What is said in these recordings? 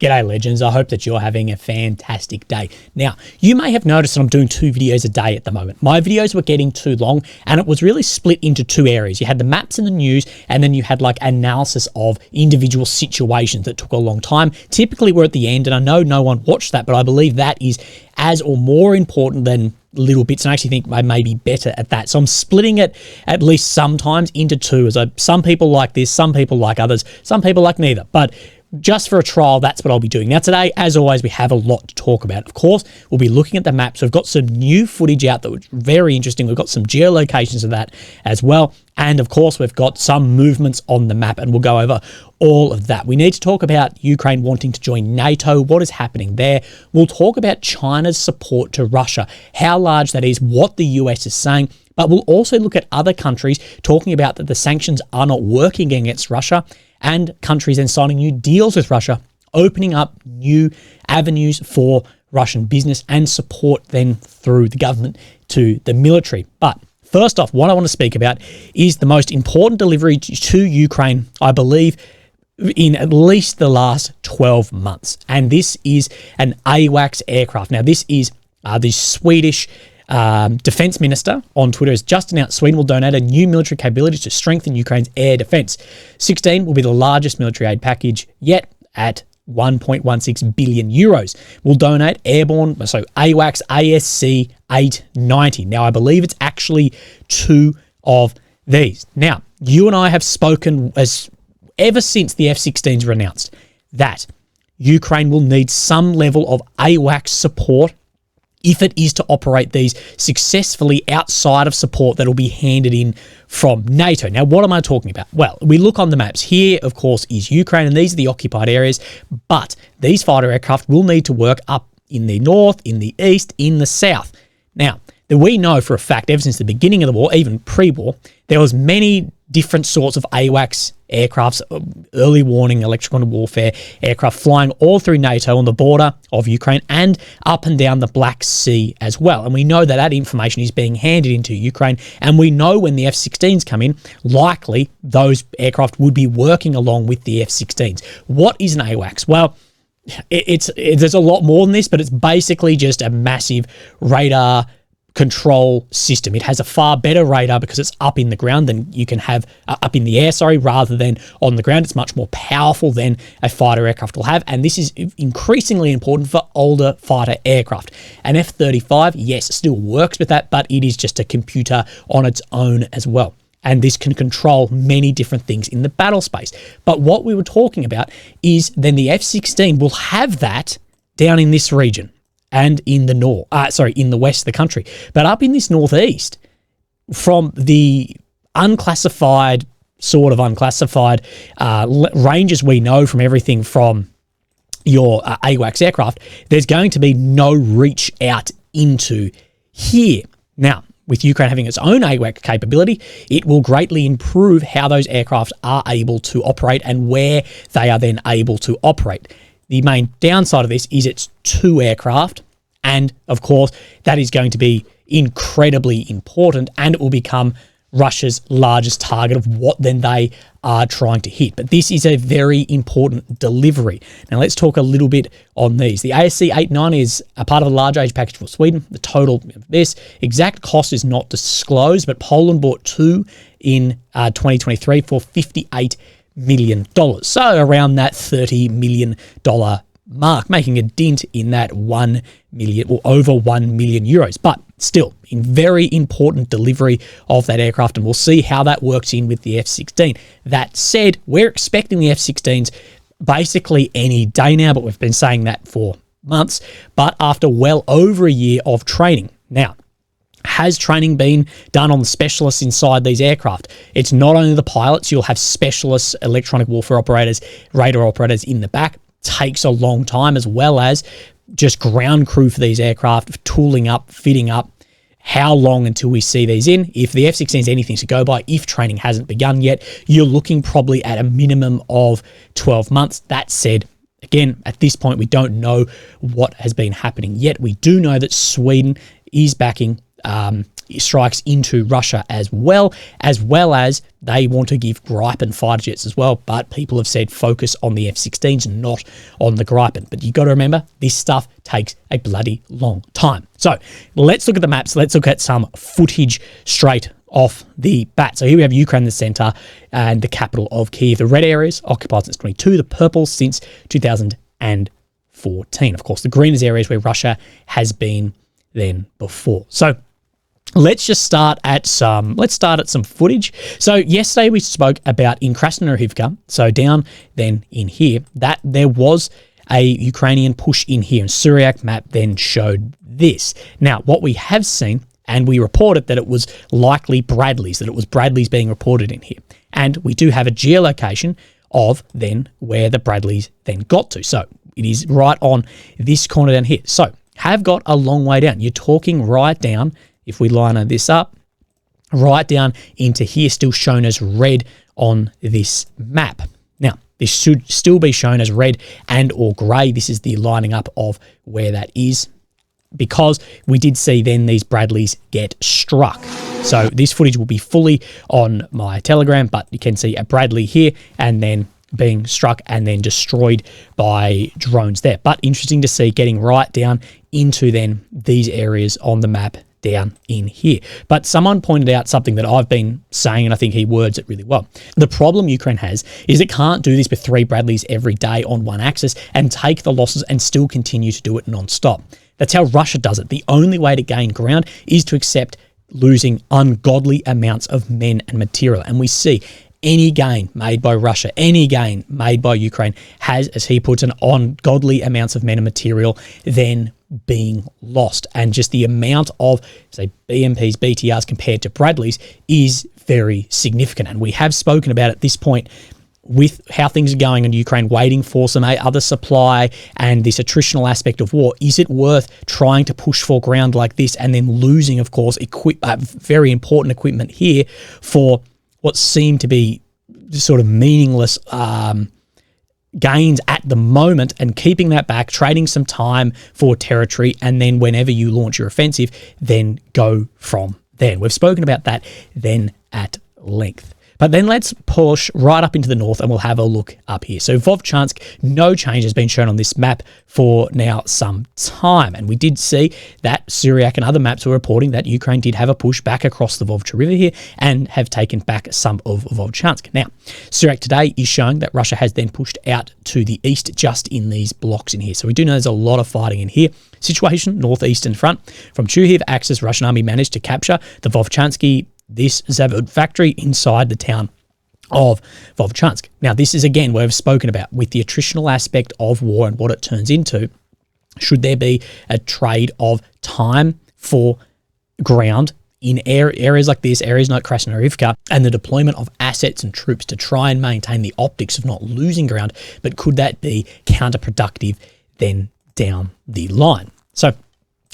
G'day legends, I hope that you're having a fantastic day. Now, you may have noticed that I'm doing 2 videos a day at the moment. My videos were getting too long and it was really split into 2 areas. You had the maps and the news, and then you had like analysis of individual situations that took a long time. Typically we're at the end, and I know no one watched that, but I believe that is as or more important than little bits, and I actually think I may be better at that. So I'm splitting it at least sometimes into 2, as some people like this, some people like others, some people like neither. But just for a trial, that's what I'll be doing. Now today, as always, we have a lot to talk about. Of course, we'll be looking at the maps. We've got some new footage out that was very interesting. We've got some geolocations of that as well. And of course, we've got some movements on the map, and we'll go over all of that. We need to talk about Ukraine wanting to join NATO, what is happening there. We'll talk about China's support to Russia, how large that is, what the US is saying. But we'll also look at other countries talking about that the sanctions are not working against Russia, and countries then signing new deals with Russia, opening up new avenues for Russian business and support then through the government to the military. But first off, what I want to speak about is the most important delivery to Ukraine, I believe, in at least the last 12 months. And this is an AWACS aircraft. Now, this is the Swedish defense minister on Twitter has just announced Sweden will donate a new military capability to strengthen Ukraine's air defense. 16 will be the largest military aid package yet at 1.16 billion euros. Will donate airborne, so AWACS ASC 890. Now, I believe it's actually 2 of these. Now, you and I have spoken ever since the F-16s were announced that Ukraine will need some level of AWACS support if it is to operate these successfully outside of support that will be handed in from NATO. Now, what am I talking about? Well, we look on the maps. Here, of course, is Ukraine, and these are the occupied areas, but these fighter aircraft will need to work up in the north, in the east, in the south. Now, we know for a fact, ever since the beginning of the war, even pre-war, there was many different sorts of AWACS aircrafts, early warning, electronic warfare aircraft flying all through NATO on the border of Ukraine and up and down the Black Sea as well. And we know that that information is being handed into Ukraine. And we know when the F-16s come in, likely those aircraft would be working along with the F-16s. What is an AWACS? Well, there's a lot more than this, but it's basically just a massive radar control system. It has a far better radar because it's up in the ground than you can have up in the air, rather than on the ground. It's much more powerful than a fighter aircraft will have, and this is increasingly important for older fighter aircraft. An F-35, yes, still works with that, but it is just a computer on its own as well. And this can control many different things in the battle space. But what we were talking about is then the F-16 will have that down in this region and in the in the west of the country. But up in this northeast, from the unclassified ranges we know from everything from your AWACS aircraft, there's going to be no reach out into here. Now, with Ukraine having its own AWACS capability, it will greatly improve how those aircraft are able to operate and where they are then able to operate. The main downside of this is it's 2 aircraft, and of course, that is going to be incredibly important, and it will become Russia's largest target of what then they are trying to hit. But this is a very important delivery. Now, let's talk a little bit on these. The ASC 890 is a part of a large age package for Sweden. The total of this exact cost is not disclosed, but Poland bought 2 in 2023 for $58 million. So around that $30 million mark, making a dent in that 1 million or over 1 million euros. But still, in very important delivery of that aircraft, and we'll see how that works in with the F-16. That said, we're expecting the F-16s basically any day now, but we've been saying that for months, but after well over a year of training. Now, has training been done on the specialists inside these aircraft? It's not only the pilots, you'll have specialists, electronic warfare operators, radar operators in the back. Takes a long time, as well as just ground crew for these aircraft, tooling up, fitting up. How long until we see these in? If the F-16 is anything to go by, if training hasn't begun yet, you're looking probably at a minimum of 12 months. That said, again, at this point, we don't know what has been happening yet. We do know that Sweden is backing strikes into Russia as well as they want to give Gripen fighter jets as well, but people have said focus on the F-16s, not on the Gripen. But you got to remember, this stuff takes a bloody long time. So let's look at the maps. Let's look at some footage straight off the bat. So here we have Ukraine in the center and the capital of Kyiv. The red areas occupied since 22, the purple since 2014. Of course, the green is areas where Russia has been then before. So let's start at some footage. So yesterday we spoke about in Krasnoarivka, so down then in here, that there was a Ukrainian push in here, and Syriac map then showed this. Now, what we have seen, and we reported that it was likely Bradley's, that it was Bradley's being reported in here. And we do have a geolocation of then where the Bradleys then got to. So it is right on this corner down here. So have got a long way down. You're talking right down, if we line this up, right down into here, still shown as red on this map. Now, this should still be shown as red and or grey. This is the lining up of where that is, because we did see then these Bradleys get struck. So this footage will be fully on my Telegram, but you can see a Bradley here and then being struck and then destroyed by drones there. But interesting to see getting right down into then these areas on the map down in here. But someone pointed out something that I've been saying, and I think he words it really well. The problem Ukraine has is it can't do this with 3 Bradleys every day on one axis and take the losses and still continue to do it non-stop. That's how Russia does it. The only way to gain ground is to accept losing ungodly amounts of men and material. And we see any gain made by Russia, any gain made by Ukraine has, as he puts it, ungodly amounts of men and material then being lost. And just the amount of, say, BMPs, BTRs compared to Bradleys is very significant. And we have spoken about at this point with how things are going in Ukraine, waiting for some other supply and this attritional aspect of war. Is it worth trying to push for ground like this and then losing, of course, very important equipment here for what seem to be sort of meaningless gains at the moment, and keeping that back, trading some time for territory, and then whenever you launch your offensive, then go from there. We've spoken about that then at length. But then let's push right up into the north and we'll have a look up here. So Vovchansk, no change has been shown on this map for now some time. And we did see that Syriac and other maps were reporting that Ukraine did have a push back across the Vovcha River here and have taken back some of Vovchansk. Now, Syriac today is showing that Russia has then pushed out to the east just in these blocks in here. So we do know there's a lot of fighting in here. Situation, Northeastern front. From Chuhiv axis, Russian army managed to capture the Vovchansky, this Zavod factory inside the town of Vovchansk. Now, this is, again, what I've spoken about with the attritional aspect of war and what it turns into. Should there be a trade of time for ground in areas like this, areas like Krasnoarivka, and the deployment of assets and troops to try and maintain the optics of not losing ground, but could that be counterproductive then down the line? So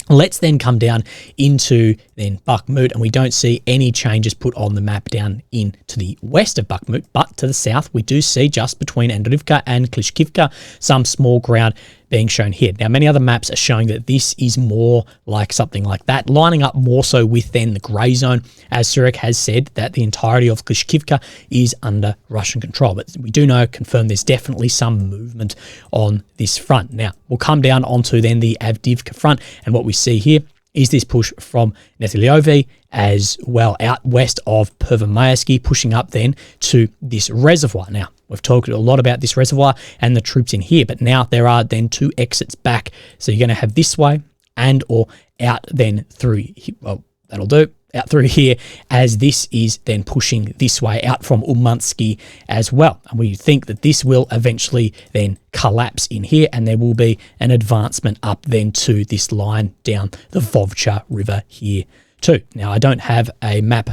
let's then come down into then Bakhmut, and we don't see any changes put on the map down into the west of Bakhmut, but to the south we do see just between Avdiivka and Klishkivka some small ground being shown here. Now, many other maps are showing that this is more like something like that, lining up more so with then the grey zone, as Surik has said that the entirety of Klishkivka is under Russian control. But we do know, confirm, there's definitely some movement on this front. Now, we'll come down onto then the Avdiivka front, and what we see here is this push from Netilyovi as well out west of Pervomaysky, pushing up then to this reservoir. Now, we've talked a lot about this reservoir and the troops in here, but now there are then two exits back. So you're going to have this way and or out then through, well, that'll do, out through here, as this is then pushing this way out from Umansky as well. And we think that this will eventually then collapse in here, and there will be an advancement up then to this line down the Vovcha River here too. Now, I don't have a map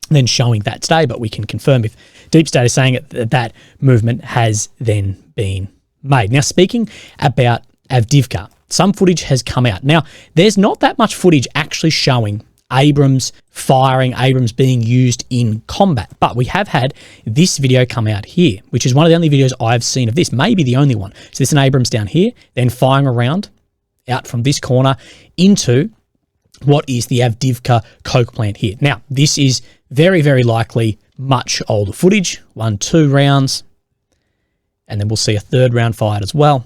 then showing that today, but we can confirm if Deep State is saying it, that movement has then been made. Now, speaking about Avdiivka, some footage has come out. Now, there's not that much footage actually showing Abrams firing, Abrams being used in combat, but we have had this video come out here, which is one of the only videos I've seen of this, maybe the only one. So there's an Abrams down here, then firing around out from this corner into what is the Avdiivka coke plant here. Now, this is very, very likely much older footage, 1-2 rounds, and then we'll see a third round fired as well.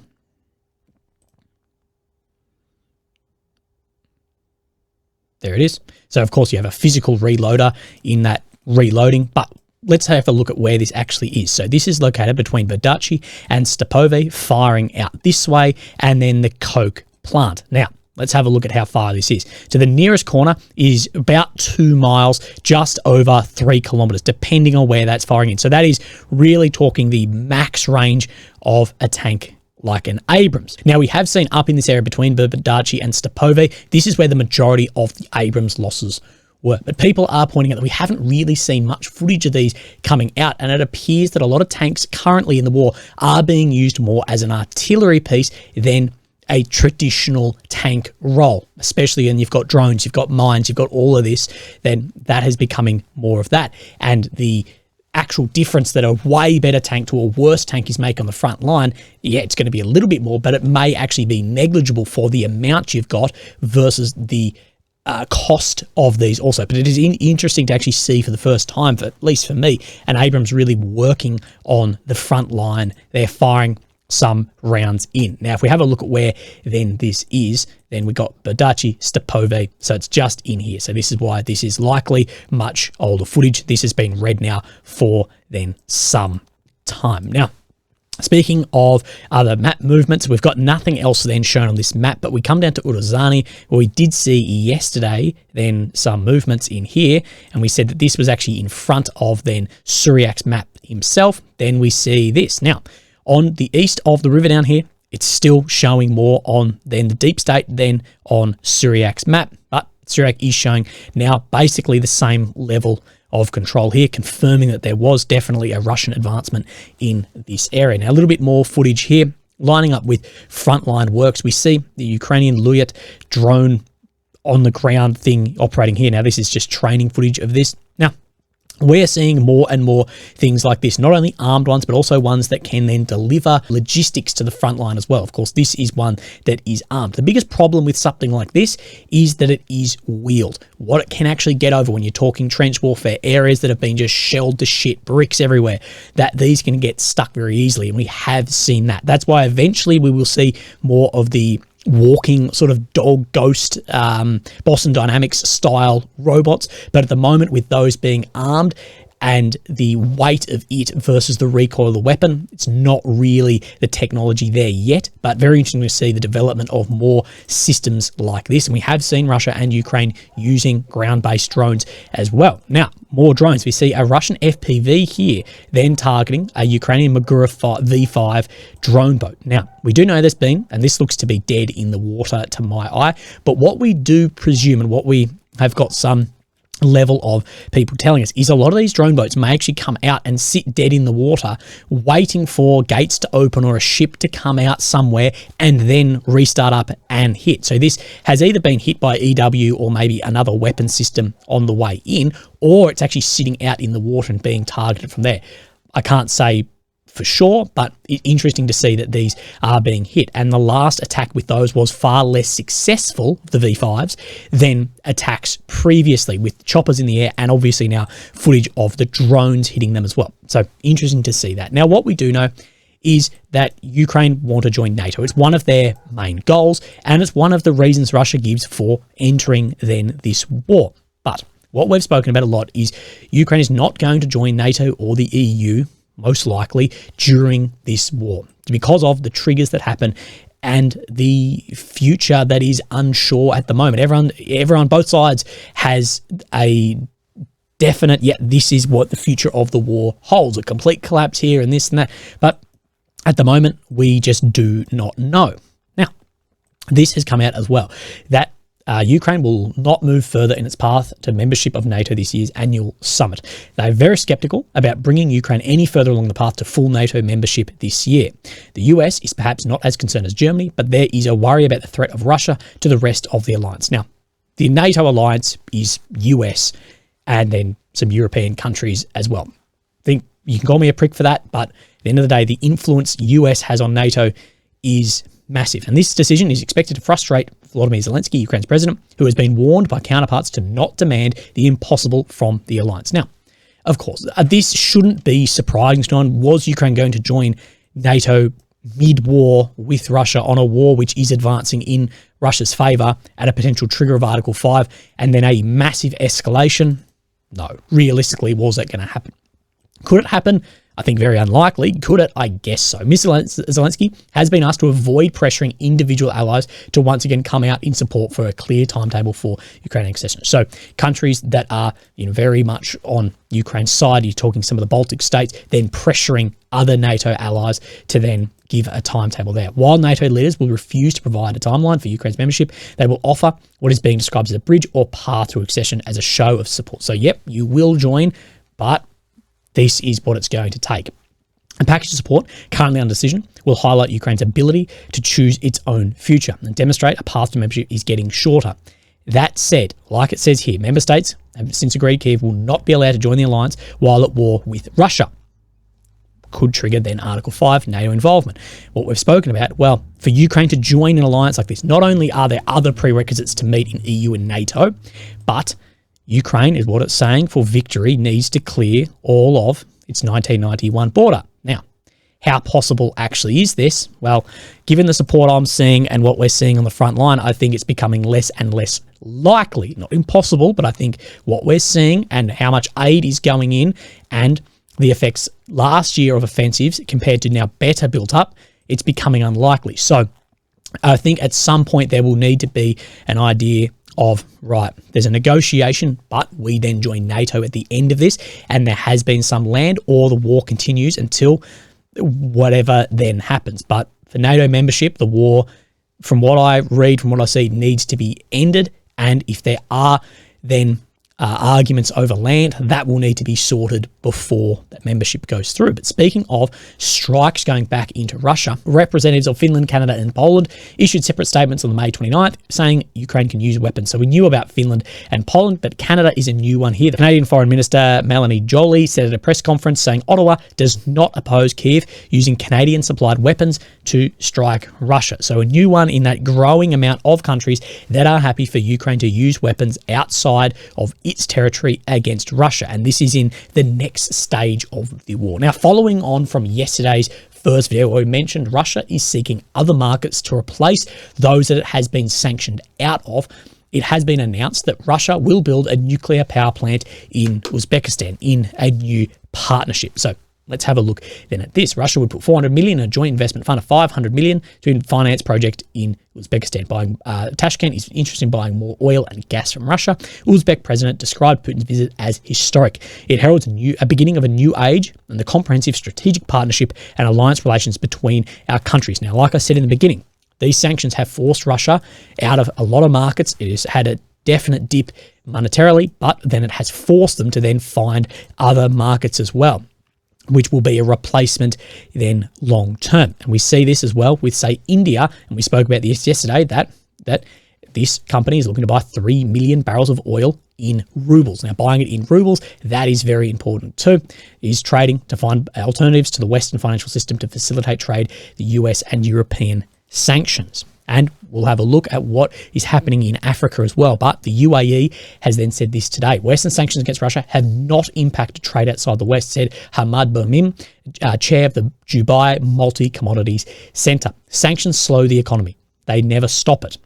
There it is. So, of course, you have a physical reloader in that reloading, but let's have a look at where this actually is. So this is located between Verdachi and Stepove, firing out this way, and then the coke plant. Now, let's have a look at how far this is. So the nearest corner is about 2 miles, just over 3 kilometers, depending on where that's firing in. So that is really talking the max range of a tank like an Abrams. Now, we have seen up in this area between Verdachi and Stepove, this is where the majority of the Abrams losses were. But people are pointing out that we haven't really seen much footage of these coming out, and it appears that a lot of tanks currently in the war are being used more as an artillery piece than a traditional tank role, especially when you've got drones, you've got mines, you've got all of this, then that is becoming more of that. And the actual difference that a way better tank to a worse tank is make on the front line, yeah, it's going to be a little bit more, but it may actually be negligible for the amount you've got versus the cost of these also. But it is interesting to actually see for the first time, for, at least for me, an Abrams really working on the front line. They're firing some rounds in. Now, if we have a look at where then this is, then we got Verdachi, Stepove, so it's just in here. So this is why this is likely much older footage. This has been read now for then some time. Now, speaking of other map movements, we've got nothing else then shown on this map, but we come down to Uruzani, where we did see yesterday then some movements in here, and we said that this was actually in front of then Suriak's map himself. Then we see this. Now, on the east of the river down here, it's still showing more on then the deep state than on Suriak's map, but Suriak is showing now basically the same level of control here, confirming that there was definitely a Russian advancement in this area. Now, a little bit more footage here, lining up with Frontline works. We see the Ukrainian Luyat drone on the ground thing operating here. Now, this is just training footage of this. Now, we're seeing more and more things like this, not only armed ones, but also ones that can then deliver logistics to the front line as well. Of course, this is one that is armed. The biggest problem with something like this is that it is wheeled. What it can actually get over when you're talking trench warfare, areas that have been just shelled to shit, bricks everywhere, that these can get stuck very easily, and we have seen that. That's why eventually we will see more of the walking sort of dog ghost Boston Dynamics style robots, but at the moment, with those being armed and the weight of it versus the recoil of the weapon, it's not really the technology there yet, but very interesting to see the development of more systems like this. And we have seen Russia and Ukraine using ground-based drones as well. Now, more drones. We see a Russian FPV here, then targeting a Ukrainian Magura V5 drone boat. Now, we do know this being, and this looks to be dead in the water to my eye, but what we do presume, and what we have got some level of people telling us, is a lot of these drone boats may actually come out and sit dead in the water, waiting for gates to open or a ship to come out somewhere and then restart up and hit. So this has either been hit by EW or maybe another weapon system on the way in, or it's actually sitting out in the water and being targeted from there. I can't say for sure, but it's interesting to see that these are being hit. And the last attack with those was far less successful, the V5s, than attacks previously, with choppers in the air and obviously now footage of the drones hitting them as well. So interesting to see that. Now, what we do know is that Ukraine want to join NATO. It's one of their main goals, and it's one of the reasons Russia gives for entering then this war. But what we've spoken about a lot is Ukraine is not going to join NATO or the EU, most likely, during this war, because of the triggers that happen and the future that is unsure at the moment. Everyone, both sides, has a definite, this is what the future of the war holds, a complete collapse here and this and that. But at the moment, we just do not know. Now, this has come out as well, that Ukraine will not move further in its path to membership of NATO this year's annual summit. They're very skeptical about bringing Ukraine any further along the path to full NATO membership this year. The US is perhaps not as concerned as Germany, but there is a worry about the threat of Russia to the rest of the alliance. Now, the NATO alliance is US and then some European countries as well. I think you can call me a prick for that, but at the end of the day, the influence US has on NATO is massive. And this decision is expected to frustrate Volodymyr Zelensky, Ukraine's president, who has been warned by counterparts to not demand the impossible from the alliance. Now, of course, this shouldn't be surprising to anyone. Was Ukraine going to join NATO mid-war with Russia on a war which is advancing in Russia's favour at a potential trigger of Article 5 and then a massive escalation? No. Realistically, was that going to happen? Could it happen? I think very unlikely. Could it? I guess so. Mr. Zelensky has been asked to avoid pressuring individual allies to once again come out in support for a clear timetable for Ukrainian accession. So countries that are very much on Ukraine's side, you're talking some of the Baltic states, then pressuring other NATO allies to then give a timetable there. While NATO leaders will refuse to provide a timeline for Ukraine's membership, they will offer what is being described as a bridge or path to accession as a show of support. So yep, you will join, but this is what it's going to take. A package of support, currently under decision, will highlight Ukraine's ability to choose its own future and demonstrate a path to membership is getting shorter. That said, like it says here, member states have since agreed Kyiv will not be allowed to join the alliance while at war with Russia. Could trigger then Article 5, NATO involvement. What we've spoken about, well, for Ukraine to join an alliance like this, not only are there other prerequisites to meet in EU and NATO, but Ukraine, is what it's saying, for victory needs to clear all of its 1991 border. Now, how possible actually is this? Well, given the support I'm seeing and what we're seeing on the front line, I think it's becoming less and less likely. Not impossible, but I think what we're seeing and how much aid is going in and the effects last year of offensives compared to now better built up, it's becoming unlikely. So I think at some point there will need to be an idea of, right, there's a negotiation, but we then join NATO at the end of this, and there has been some land, or the war continues until whatever then happens. But for NATO membership, the war, from what I read, from what I see, needs to be ended, and if there are then arguments over land, that will need to be sorted before that membership goes through. But speaking of strikes going back into Russia, representatives of Finland, Canada and Poland issued separate statements on May 29th saying Ukraine can use weapons. So we knew about Finland and Poland, but Canada is a new one here. The Canadian Foreign Minister Melanie Joly said at a press conference saying Ottawa does not oppose Kyiv using Canadian supplied weapons to strike Russia. So a new one in that growing amount of countries that are happy for Ukraine to use weapons outside of its territory against Russia. And this is in the next stage of the war. Now, following on from yesterday's first video where we mentioned Russia is seeking other markets to replace those that it has been sanctioned out of, it has been announced that Russia will build a nuclear power plant in Uzbekistan in a new partnership. So let's have a look then at this. Russia would put $400 million in a joint investment fund of $500 million to finance project in Uzbekistan. Tashkent is interested in buying more oil and gas from Russia. Uzbek president described Putin's visit as historic. It heralds a beginning of a new age and the comprehensive strategic partnership and alliance relations between our countries. Now, like I said in the beginning, these sanctions have forced Russia out of a lot of markets. It has had a definite dip monetarily, but then it has forced them to then find other markets as well, which will be a replacement then long term. And we see this as well with, say, India, and we spoke about this yesterday, that this company is looking to buy 3 million barrels of oil in rubles. Now, buying it in rubles, that is very important too. It is trading to find alternatives to the Western financial system to facilitate trade, the US and European sanctions. And we'll have a look at what is happening in Africa as well. But the UAE has then said this today. Western sanctions against Russia have not impacted trade outside the West, said Hamad Boumim, chair of the Dubai Multi-Commodities Centre. Sanctions slow the economy. They never stop it.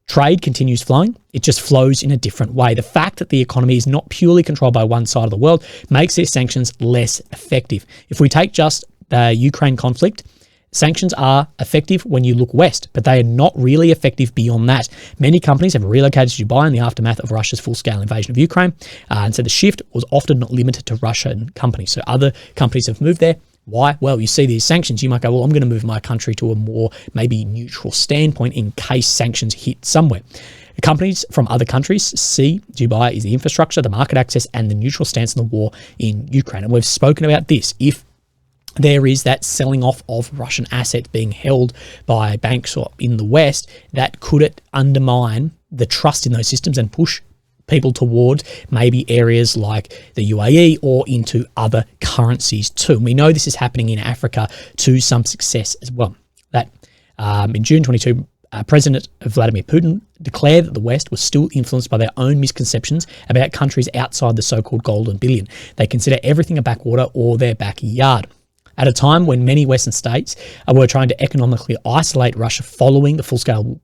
Trade continues flowing. It just flows in a different way. The fact that the economy is not purely controlled by one side of the world makes these sanctions less effective. If we take just the Ukraine conflict, sanctions are effective when you look west, but they are not really effective beyond that. Many companies have relocated to Dubai in the aftermath of Russia's full-scale invasion of Ukraine, and so the shift was often not limited to Russian companies. So other companies have moved there. Why? Well, you see these sanctions, you might go, well, I'm going to move my country to a more maybe neutral standpoint in case sanctions hit somewhere. Companies from other countries see Dubai as the infrastructure, the market access, and the neutral stance in the war in Ukraine. And we've spoken about this. If there is that selling off of Russian assets being held by banks or in the West, that could it undermine the trust in those systems and push people towards maybe areas like the UAE or into other currencies too. And we know this is happening in Africa to some success as well. That in June 22, President Vladimir Putin declared that the West was still influenced by their own misconceptions about countries outside the so-called Golden Billion. They consider everything a backwater or their backyard. At a time when many Western states were trying to economically isolate Russia following the full-scale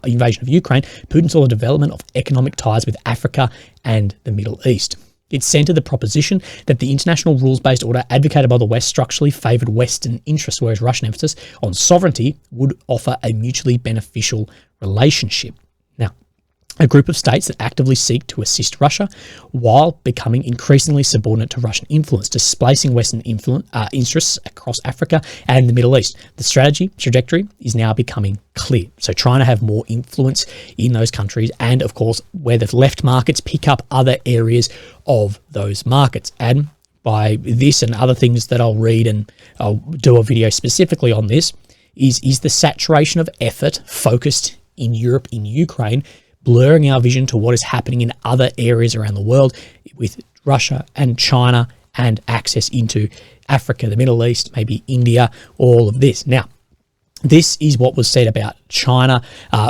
invasion of Ukraine, Putin saw the development of economic ties with Africa and the Middle East. It centered the proposition that the international rules-based order advocated by the West structurally favored Western interests, whereas Russian emphasis on sovereignty would offer a mutually beneficial relationship. Now, a group of states that actively seek to assist Russia while becoming increasingly subordinate to Russian influence, displacing Western interests across Africa and the Middle East. The trajectory is now becoming clear. So trying to have more influence in those countries, and of course, where the left markets pick up other areas of those markets. And by this and other things that I'll read, and I'll do a video specifically on this, is the saturation of effort focused in Europe, in Ukraine, blurring our vision to what is happening in other areas around the world with Russia and China and access into Africa, the Middle East, maybe India, all of this. Now, this is what was said about China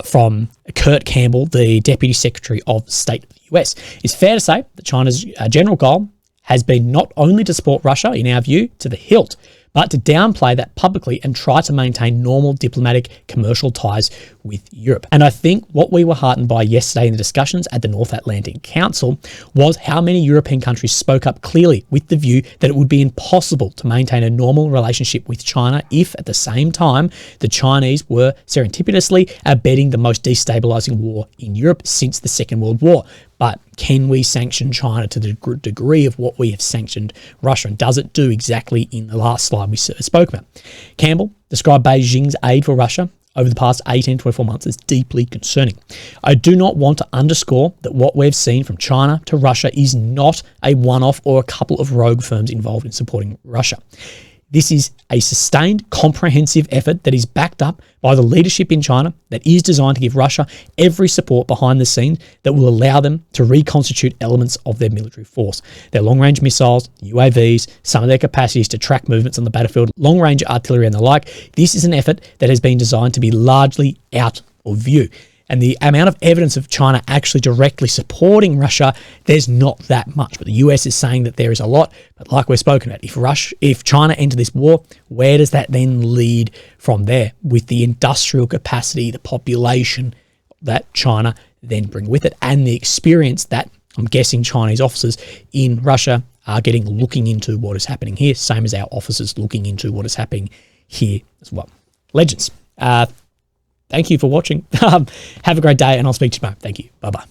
from Kurt Campbell, the Deputy Secretary of State of the US. It's fair to say that China's general goal has been not only to support Russia, in our view, to the hilt, but to downplay that publicly and try to maintain normal diplomatic commercial ties with Europe. And I think what we were heartened by yesterday in the discussions at the North Atlantic Council was how many European countries spoke up clearly with the view that it would be impossible to maintain a normal relationship with China if, at the same time, the Chinese were serendipitously abetting the most destabilizing war in Europe since the Second World War. But can we sanction China to the degree of what we have sanctioned Russia? And does it do exactly in the last slide we spoke about? Campbell described Beijing's aid for Russia over the past 18 to 24 months as deeply concerning. I do not want to underscore that what we've seen from China to Russia is not a one-off or a couple of rogue firms involved in supporting Russia. This is a sustained, comprehensive effort that is backed up by the leadership in China that is designed to give Russia every support behind the scenes that will allow them to reconstitute elements of their military force. Their long-range missiles, UAVs, some of their capacities to track movements on the battlefield, long-range artillery and the like. This is an effort that has been designed to be largely out of view. And the amount of evidence of China actually directly supporting Russia, there's not that much. But the US is saying that there is a lot. But like we've spoken about, if China enter this war, where does that then lead from there? With the industrial capacity, the population that China then bring with it, and the experience that I'm guessing Chinese officers in Russia are getting looking into what is happening here, same as our officers looking into what is happening here as well. Legends. Thank you for watching. Have a great day, and I'll speak to you tomorrow. Thank you. Bye-bye.